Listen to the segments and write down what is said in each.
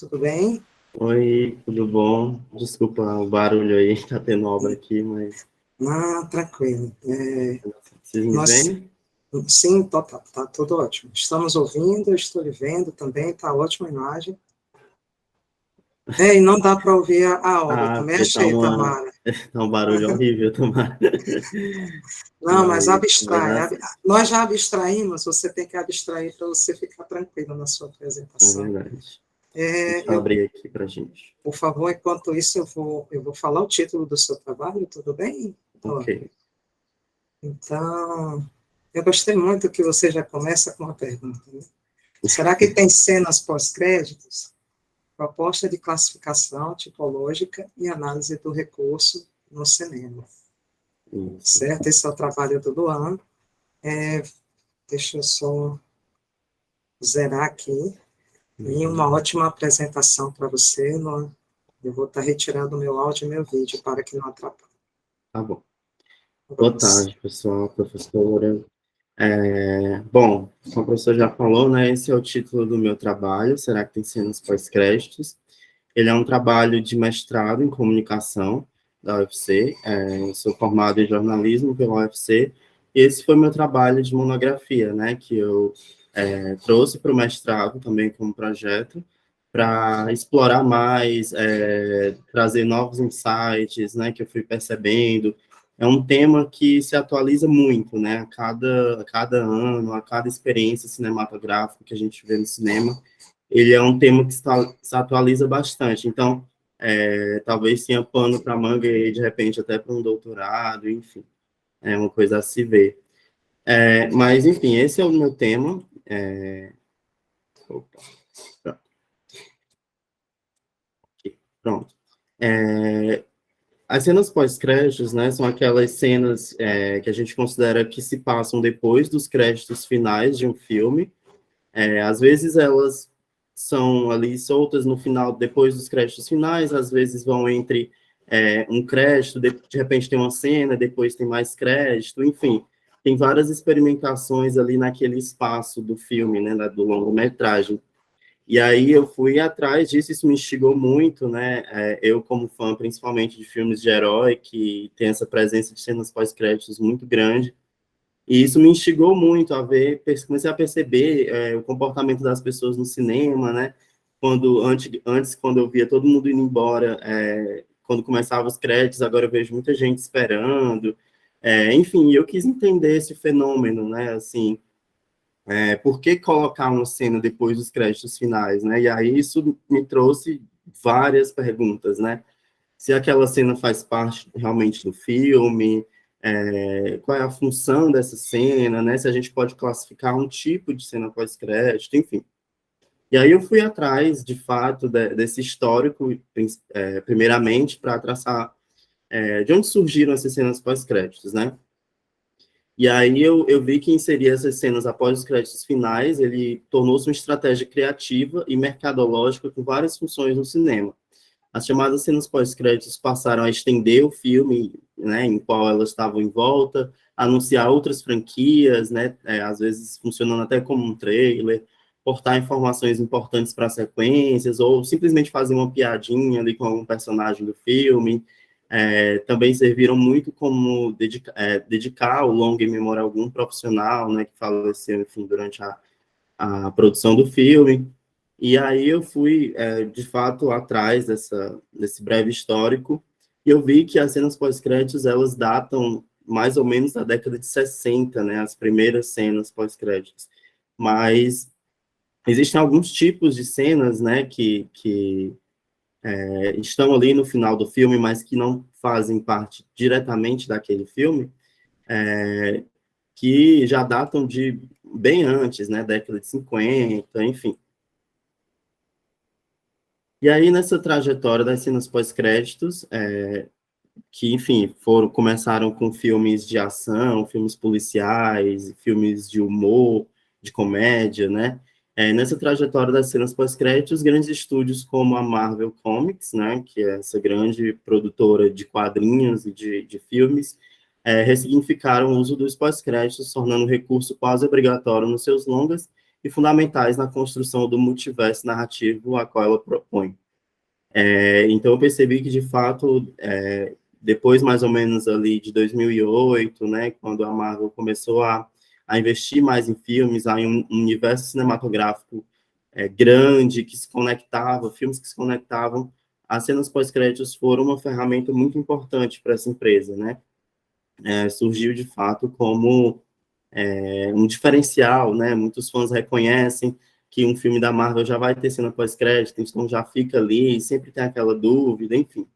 tudo bem? Oi, tudo bom? Desculpa o barulho aí, tá tendo obra aqui, mas Ah, tranquilo. vocês me Nós, veem? sim, tá tudo ótimo. Estamos ouvindo, eu estou lhe vendo também, tá ótima a imagem. E não dá para ouvir a Ah, órbita. porque Mexe aí, Tamara. tá um barulho horrível, tomara. Não, mas Vai abstrai. dar certo. Nós já abstraímos, você tem que abstrair para você ficar tranquilo na sua É apresentação. verdade. Deixa eu Eu, abrir aqui pra gente. por favor, enquanto isso, eu vou falar o título do seu trabalho, tudo bem? Ok. Então, eu gostei muito que você já começa com uma pergunta, né? Será que tem cenas pós-créditos? Proposta de classificação tipológica e análise do recurso no cinema. Isso. Certo? Esse é o trabalho do Luan. Deixa eu só zerar aqui. E uma Uhum. ótima apresentação para você, Luan. Eu vou estar retirando o meu áudio e meu vídeo para que não atrapalhe. Tá bom. Boa Vamos. tarde, pessoal, professora. Bom, como a professora já falou, né, esse é o título do meu trabalho, Será que tem cenas pós-créditos? Ele é um trabalho de mestrado em comunicação da UFC, eu sou formado em jornalismo pela UFC, e esse foi meu trabalho de monografia, né, que eu trouxe para o mestrado também como projeto, para explorar mais, trazer novos insights, né, que eu fui percebendo. É um tema que se atualiza muito, né, a cada ano, a cada experiência cinematográfica que a gente vê no cinema, ele é um tema que se atualiza bastante. Então, talvez tenha pano para manga e, de repente, até para um doutorado, enfim, é uma coisa a se ver. Mas, enfim, esse é o meu tema. Opa, pronto. Aqui, pronto. As cenas pós-créditos, né, são aquelas cenas que a gente considera que se passam depois dos créditos finais de um filme. Às vezes elas são ali soltas no final, depois dos créditos finais, às vezes vão entre um crédito, de repente tem uma cena, depois tem mais crédito, enfim, tem várias experimentações ali naquele espaço do filme, né, do longa-metragem. E aí eu fui atrás disso, isso me instigou muito, né? Eu, como fã, principalmente de filmes de herói, que tem essa presença de cenas pós-créditos muito grande, e isso me instigou muito a ver, comecei a perceber o comportamento das pessoas no cinema, né? Quando eu via todo mundo indo embora, quando começava os créditos, agora eu vejo muita gente esperando. Enfim, eu quis entender esse fenômeno, né? Assim, por que colocar uma cena depois dos créditos finais, né? E aí isso me trouxe várias perguntas, né? Se aquela cena faz parte realmente do filme, qual é a função dessa cena, né? Se a gente pode classificar um tipo de cena pós-crédito, enfim. E aí eu fui atrás, de fato, desse histórico, primeiramente, para traçar de onde surgiram essas cenas pós-créditos, né? E aí eu vi que inserir essas cenas após os créditos finais, ele tornou-se uma estratégia criativa e mercadológica com várias funções no cinema. As chamadas cenas pós-créditos passaram a estender o filme, né, em qual elas estavam em volta, anunciar outras franquias, né, às vezes funcionando até como um trailer, portar informações importantes para sequências, ou simplesmente fazer uma piadinha ali com algum personagem do filme. Também serviram muito como dedicar o longa em memória a algum profissional, né, que faleceu, enfim, durante a produção do filme. E aí eu fui, de fato, atrás desse breve histórico, e eu vi que as cenas pós-créditos, elas datam mais ou menos da década de 60, né, as primeiras cenas pós-créditos. Mas existem alguns tipos de cenas, né, que estão ali no final do filme, mas que não fazem parte diretamente daquele filme, que já datam de bem antes, né, década de 50, enfim. E aí, nessa trajetória das cenas pós-créditos, que, enfim, começaram com filmes de ação, filmes policiais, filmes de humor, de comédia, né? Nessa trajetória das cenas pós-créditos, grandes estúdios como a Marvel Comics, né, que é essa grande produtora de quadrinhos e de filmes, ressignificaram o uso dos pós-créditos, tornando o recurso quase obrigatório nos seus longas e fundamentais na construção do multiverso narrativo a qual ela propõe. Então, eu percebi que, de fato, depois, mais ou menos, ali de 2008, né, quando a Marvel começou a investir mais em filmes, em um universo cinematográfico grande, que se conectava, filmes que se conectavam, as cenas pós-créditos foram uma ferramenta muito importante para essa empresa, né? Surgiu, de fato, como um diferencial, né? Muitos fãs reconhecem que um filme da Marvel já vai ter cena pós-crédito, então já fica ali, sempre tem aquela dúvida, enfim.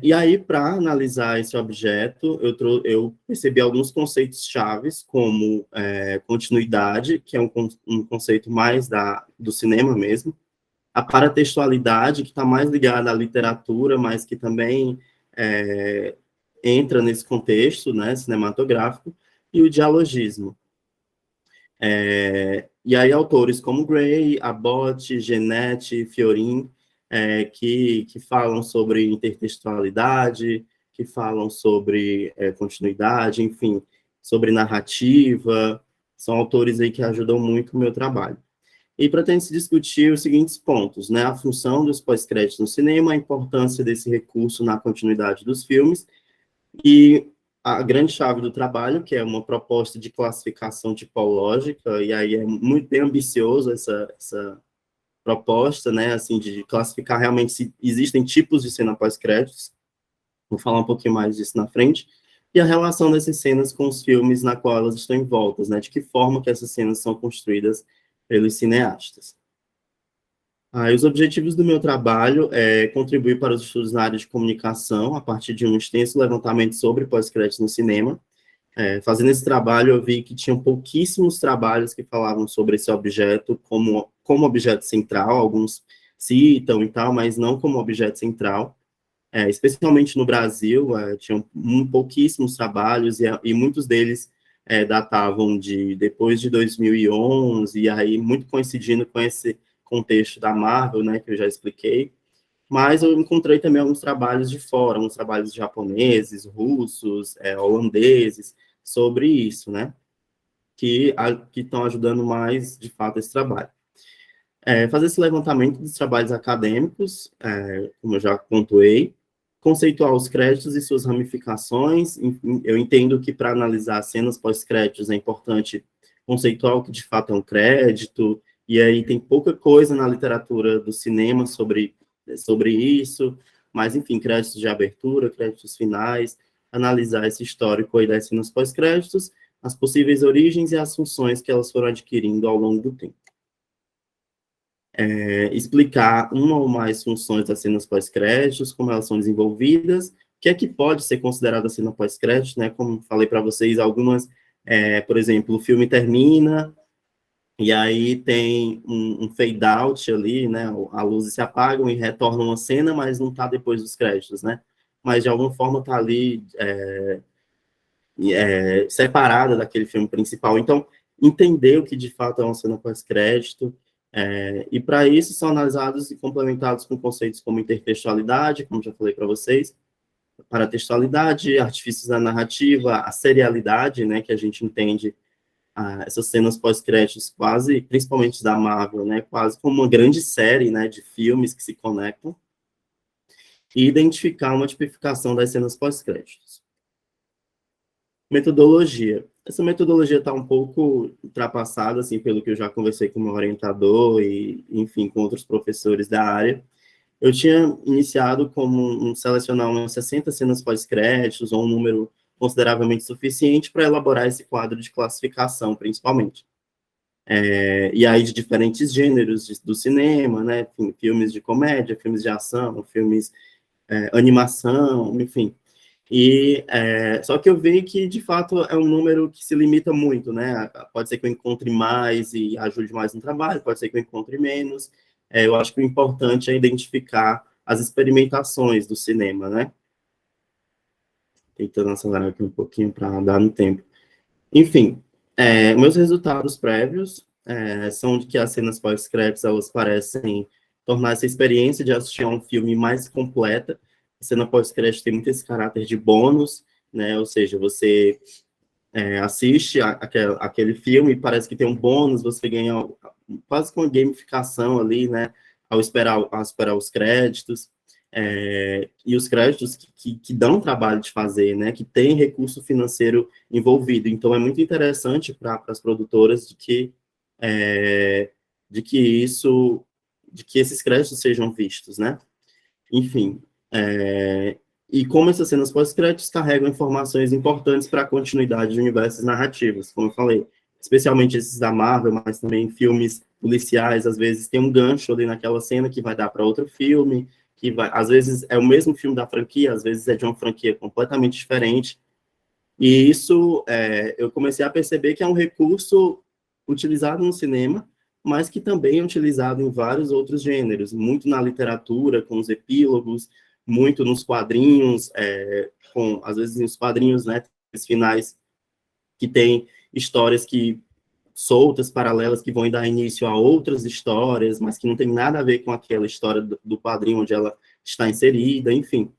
E aí, para analisar esse objeto, eu percebi alguns conceitos chaves, como continuidade, que é um conceito mais do cinema mesmo, a paratextualidade, que está mais ligada à literatura, mas que também entra nesse contexto, né, cinematográfico, e o dialogismo. E aí, autores como Gray, Abbott, Genetti, Fiorin, que falam sobre intertextualidade, que falam sobre continuidade, enfim, sobre narrativa, são autores aí que ajudam muito o meu trabalho. E pretende-se discutir os seguintes pontos, né? A função dos pós-créditos no cinema, a importância desse recurso na continuidade dos filmes, e a grande chave do trabalho, que é uma proposta de classificação tipológica, e aí é muito bem ambicioso essa proposta, né, assim, de classificar realmente se existem tipos de cena pós-créditos. Vou falar um pouquinho mais disso na frente. E a relação dessas cenas com os filmes na qual elas estão envoltas, né, de que forma que essas cenas são construídas pelos cineastas. Os objetivos do meu trabalho é contribuir para os estudos na área de comunicação, a partir de um extenso levantamento sobre pós-créditos no cinema. Fazendo esse trabalho, eu vi que tinham pouquíssimos trabalhos que falavam sobre esse objeto como objeto central, alguns citam e tal, mas não como objeto central. Especialmente no Brasil, tinham pouquíssimos trabalhos, e muitos deles datavam de depois de 2011, e aí muito coincidindo com esse contexto da Marvel, né, que eu já expliquei, mas eu encontrei também alguns trabalhos de fora, alguns trabalhos japoneses, russos, holandeses, sobre isso, né, que estão ajudando mais, de fato, esse trabalho. Fazer esse levantamento dos trabalhos acadêmicos, como eu já pontuei, conceituar os créditos e suas ramificações. Eu entendo que para analisar cenas pós-créditos é importante conceituar o que de fato é um crédito, e aí tem pouca coisa na literatura do cinema sobre isso, mas enfim, créditos de abertura, créditos finais, analisar esse histórico aí das cenas pós-créditos, as possíveis origens e as funções que elas foram adquirindo ao longo do tempo. Explicar uma ou mais funções das cenas pós-créditos, como elas são desenvolvidas, o que é que pode ser considerado a cena pós-crédito, né? Como falei para vocês, algumas, por exemplo, o filme termina, e aí tem um fade-out ali, né? A luz se apagam e retorna uma cena, mas não está depois dos créditos, né? Mas de alguma forma está ali separada daquele filme principal. Então, entender o que de fato é uma cena pós-crédito, e para isso são analisados e complementados com conceitos como intertextualidade, como já falei para vocês, paratextualidade, artifícios da narrativa, a serialidade, né, que a gente entende essas cenas pós-créditos quase, principalmente da Marvel, né, quase como uma grande série, né, de filmes que se conectam, e identificar uma tipificação das cenas pós-créditos. Metodologia. Essa metodologia está um pouco ultrapassada, assim, pelo que eu já conversei com o meu orientador e, enfim, com outros professores da área. Eu tinha iniciado como selecionar umas 60 cenas pós-créditos, ou um número consideravelmente suficiente para elaborar esse quadro de classificação, principalmente. E aí de diferentes gêneros do cinema, né, enfim, filmes de comédia, filmes de ação, filmes animação, enfim. Só que eu vi que, de fato, é um número que se limita muito, né? Pode ser que eu encontre mais e ajude mais no trabalho, pode ser que eu encontre menos. Eu acho que o importante é identificar as experimentações do cinema, né? Tentando acelerar aqui um pouquinho para dar no tempo. Enfim, meus resultados prévios são de que as cenas pós-créditos, elas parecem tornar essa experiência de assistir a um filme mais completa. A cena pós-crédito tem muito esse caráter de bônus, né? Ou seja, você assiste aquele filme, parece que tem um bônus, você ganha quase com uma gamificação ali, né, ao esperar os créditos, e os créditos que dão trabalho de fazer, né, que tem recurso financeiro envolvido. Então, é muito interessante para as produtoras de que esses créditos sejam vistos, né? Enfim, e como essas cenas pós-créditos carregam informações importantes para a continuidade de universos narrativos, como eu falei, especialmente esses da Marvel, mas também filmes policiais, às vezes tem um gancho ali naquela cena que vai dar para outro filme, às vezes é o mesmo filme da franquia, às vezes é de uma franquia completamente diferente, e isso eu comecei a perceber que é um recurso utilizado no cinema, mas que também é utilizado em vários outros gêneros, muito na literatura, com os epílogos, muito nos quadrinhos, às vezes nos quadrinhos, né, os finais que tem histórias soltas, paralelas, que vão dar início a outras histórias, mas que não tem nada a ver com aquela história do quadrinho onde ela está inserida, enfim.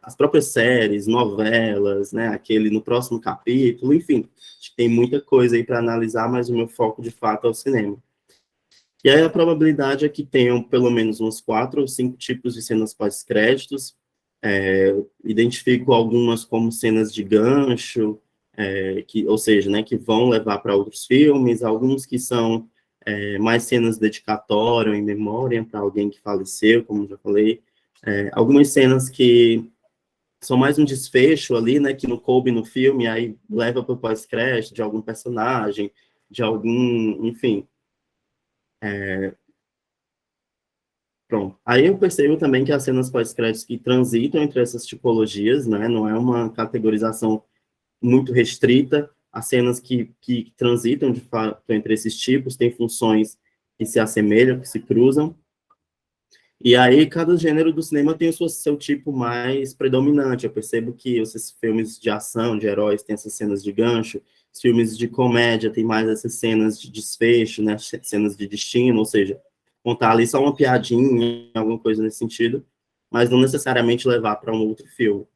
As próprias séries, novelas, né, aquele no próximo capítulo, enfim, tem muita coisa aí para analisar, mas o meu foco, de fato, é o cinema. E aí a probabilidade é que tenham pelo menos uns 4 ou 5 tipos de cenas pós-créditos, identifico algumas como cenas de gancho, ou seja, né, que vão levar para outros filmes, alguns que são mais cenas dedicatórias, em memória, para alguém que faleceu, como já falei, algumas cenas que são mais um desfecho ali, né, que não coube no filme, aí leva para o pós-crédito de algum personagem, de algum, enfim. Pronto. Aí eu percebo também que as cenas pós-créditos que transitam entre essas tipologias, né, não é uma categorização muito restrita, as cenas que transitam, de fato, entre esses tipos, têm funções que se assemelham, que se cruzam, e aí cada gênero do cinema tem o seu tipo mais predominante. Eu percebo que esses filmes de ação, de heróis, têm essas cenas de gancho, os filmes de comédia têm mais essas cenas de desfecho, né, cenas de destino, ou seja, contar ali só uma piadinha, alguma coisa nesse sentido, mas não necessariamente levar para um outro filme.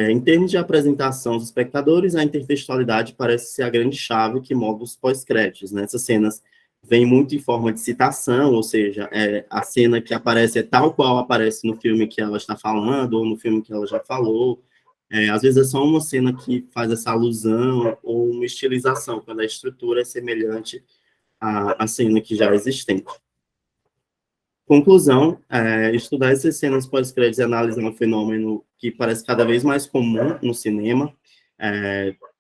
Em termos de apresentação dos espectadores, a intertextualidade parece ser a grande chave que move os pós-créditos, né? Essas cenas vêm muito em forma de citação, ou seja, a cena que aparece é tal qual aparece no filme que ela está falando, ou no filme que ela já falou. Às vezes é só uma cena que faz essa alusão, ou uma estilização, quando a estrutura é semelhante à cena que já é existente. Conclusão, estudar essas cenas pós-créditos e analisar um fenômeno que parece cada vez mais comum no cinema,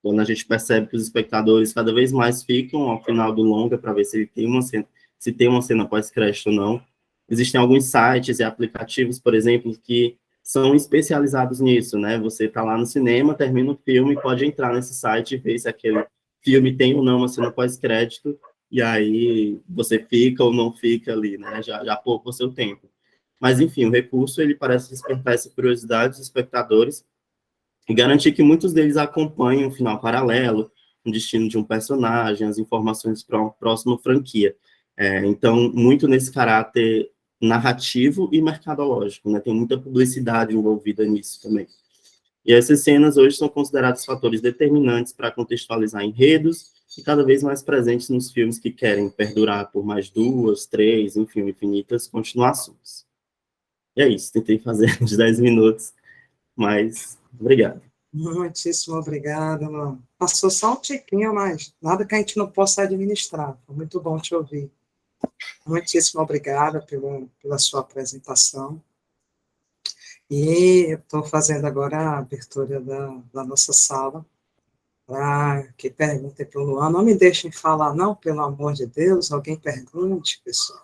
quando a gente percebe que os espectadores cada vez mais ficam ao final do longa para ver se tem uma cena pós-crédito ou não. Existem alguns sites e aplicativos, por exemplo, que são especializados nisso, né? Você está lá no cinema, termina o filme, pode entrar nesse site e ver se aquele filme tem ou não uma cena pós-crédito, e aí você fica ou não fica ali, né? Já poupa o seu tempo. Mas, enfim, o recurso, ele parece despertar essa curiosidade dos espectadores e garantir que muitos deles acompanhem um final paralelo, o destino de um personagem, as informações para uma próxima franquia. Então, muito nesse caráter narrativo e mercadológico, né? Tem muita publicidade envolvida nisso também. E essas cenas hoje são consideradas fatores determinantes para contextualizar enredos e cada vez mais presentes nos filmes que querem perdurar por mais 2, 3, enfim, infinitas continuações. E é isso, tentei fazer uns 10 minutos, mas obrigado. Muitíssimo obrigada, mano. Passou só um tiquinho, mas nada que a gente não possa administrar. Foi muito bom te ouvir. Muitíssimo obrigada pela sua apresentação. E eu estou fazendo agora a abertura da nossa sala, para que perguntem para o Luan. Não me deixem falar, não, pelo amor de Deus. Alguém pergunte, pessoal.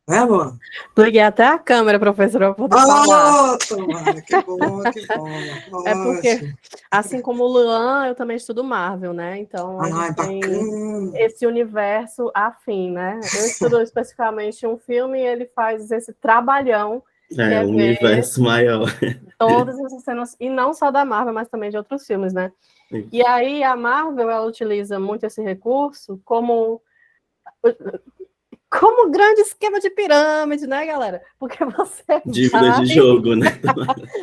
Né, Luan? Liguei até a câmera, professora, para poder falar. Tomara, que bom, que bom. É porque, assim como o Luan, eu também estudo Marvel, né? Então, a gente tem esse universo afim, né? Eu estudo especificamente um filme e ele faz esse trabalhão. Um universo maior. Todas essas cenas, e não só da Marvel, mas também de outros filmes, né? Sim. E aí, a Marvel, ela utiliza muito esse recurso como grande esquema de pirâmide, né, galera? Porque você dívida de jogo, né?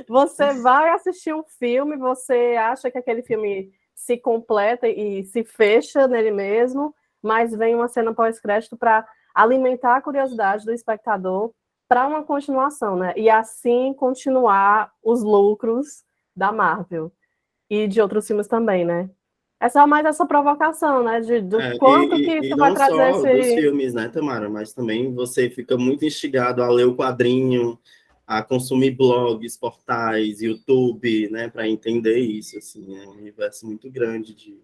Você vai assistir um filme, você acha que aquele filme se completa e se fecha nele mesmo, mas vem uma cena pós-crédito para alimentar a curiosidade do espectador para uma continuação, né? E assim continuar os lucros da Marvel e de outros filmes também, né? É só mais essa provocação, né? Do quanto que isso vai trazer não só dos filmes, né, Tamara? Mas também você fica muito instigado a ler o quadrinho, a consumir blogs, portais, YouTube, né? Para entender isso, assim. É um universo muito grande de...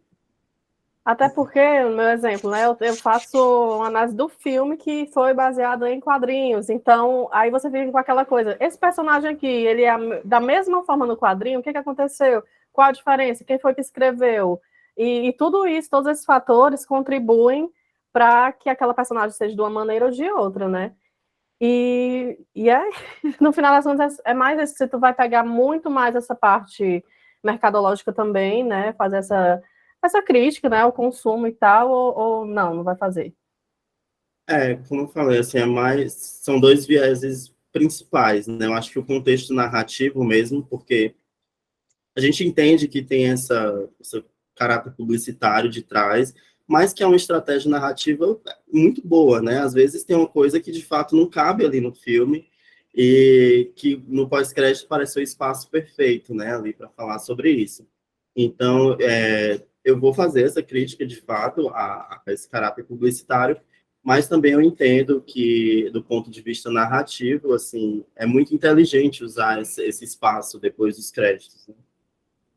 Até porque, no meu exemplo, né? Eu faço uma análise do filme que foi baseado em quadrinhos. Então, aí você fica com aquela coisa. Esse personagem aqui, ele é da mesma forma no quadrinho? O que aconteceu? Qual a diferença? Quem foi que escreveu? E tudo isso, todos esses fatores contribuem para que aquela personagem seja de uma maneira ou de outra, né? No final das contas, é mais isso, que tu vai pegar muito mais essa parte mercadológica também, né? Fazer essa crítica, né? Ao consumo e tal, ou não vai fazer? Como eu falei, assim, são dois vieses principais, né? Eu acho que o contexto narrativo mesmo, porque a gente entende que tem esse caráter publicitário de trás, mas que é uma estratégia narrativa muito boa, né? Às vezes tem uma coisa que de fato não cabe ali no filme e que no pós-crédito parece o espaço perfeito, né? Ali para falar sobre isso. Então, eu vou fazer essa crítica de fato a esse caráter publicitário, mas também eu entendo que, do ponto de vista narrativo, assim, é muito inteligente usar esse espaço depois dos créditos, né?